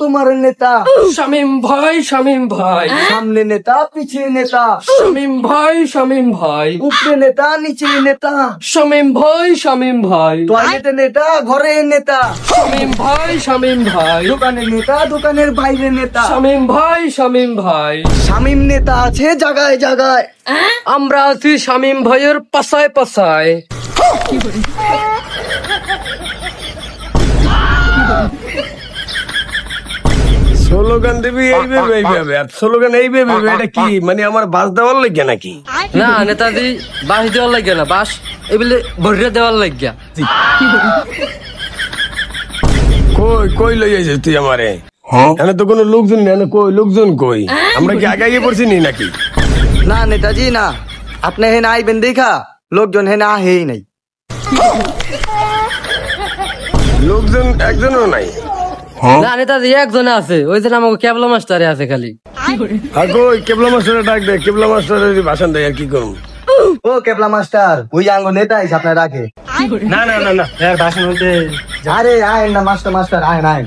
তোমার নেতা শামীম ভাই, শামীম ভাই, সামনে নেতা পিছিয়ে নেতা, শামীম ভাই, শামীম ভাই, উপরে নেতা নিচে নেতা, শামীম ভাই, শামীম ভাই, টয়লেটে নেতা ঘরে নেতা, শামীম ভাই, শামীম ভাই, দোকানের নেতা দোকানের বাইরে নেতা, শামীম ভাই, শামীম ভাই। শামীম নেতা আছে জায়গায় জায়গায়, আমরা আছি শামীম ভাইয়ের পাশায় পাশায়। স্লোগান দিবি এইভাবে আর স্লোগান এইভাবে, এটা কি মানে আমার বাস দেওয়ার লাগে নাকি? না নেতাজি, বাস দেওয়ার লাগিয়া না, বাস এগুলো ভরিয়া দেওয়ার লাগিয়া। কই কই লই আইছিস তুই আমারে? এখানে তো কোনো লোকজন নেই, কই লোকজন কই? আমরা কি আগে আগে পড়ছি নি নাকি? না নেতাজি না, আপনি হেন আইবেন দেখা লোকজন হেন আহেই নাই। লোকজন একজনও নাই। না নেতাজি একজনে আছে, ওই জন্য আমাকে ক্যাবলা মাস্টারে আছে খালি। আর কই কেবলা মাস্টারে ডাক দে, কেবলা মাস্টারের ভাষণ দেয় আর কি করুম? ও কেবলা মাস্টার, ওই আঙ্গ নেতা আইছে আপনার রাখে। না না না না, এর ভাষণ হইতে আরে আয়েন না মাস্টার, মাস্টার আয়েন আয়েন।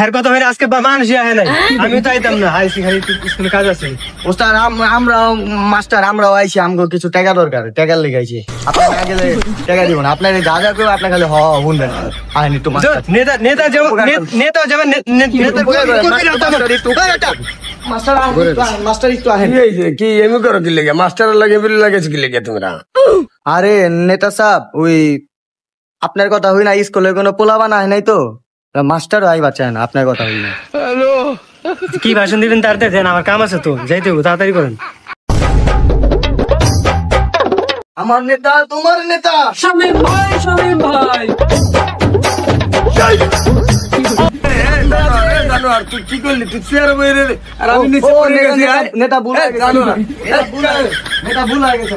এর কথা হইলে আজকে মানুষই আহে নাই, আমি তো আইতাম না, আইসি খালি স্কুলে কাজ আছে। ওস্তাদ আমরাও মাস্টার, আমরাও আইছি, আমগো কিছু টাকা দরকার, টাকার লেগে আইছি। আপনার না গেলে টাকা দিব না, আপনার যা যা করবে আপনার খালি শুনবেন। আহেন একটু মাস্টার। নেতা নেতা যেমন নেতা যেমন মাস্টার মাস্টার একটু আহেন। কি হয়েছে? কি এমনি করো কি লেগে? মাস্টারের লাগে বিল লাগেছে কি লেগে তোমরা? আরে নেতা সাহেব, ওই আপনার কথা হই না, স্কুলে কোনো পোলাবান আহে নাই তো, মাস্টার আই বাচ্চা না, আপনার কথা হই না। কি ভাষণ দিবেন তার দেন, আমার কাম আছে তো, যাইতে হবে, তাড়াতাড়ি করেন। আমার নেতা তোমার নেতা, শামীম ভাই, শামীম ভাই। জানোয়ার তুই কি করলি? তুই চেয়ারে বইরে আর আমি নিচে পড়ে গেছি। নেতা ভুল হয়ে গেছে, নেতা ভুল হয়ে গেছে।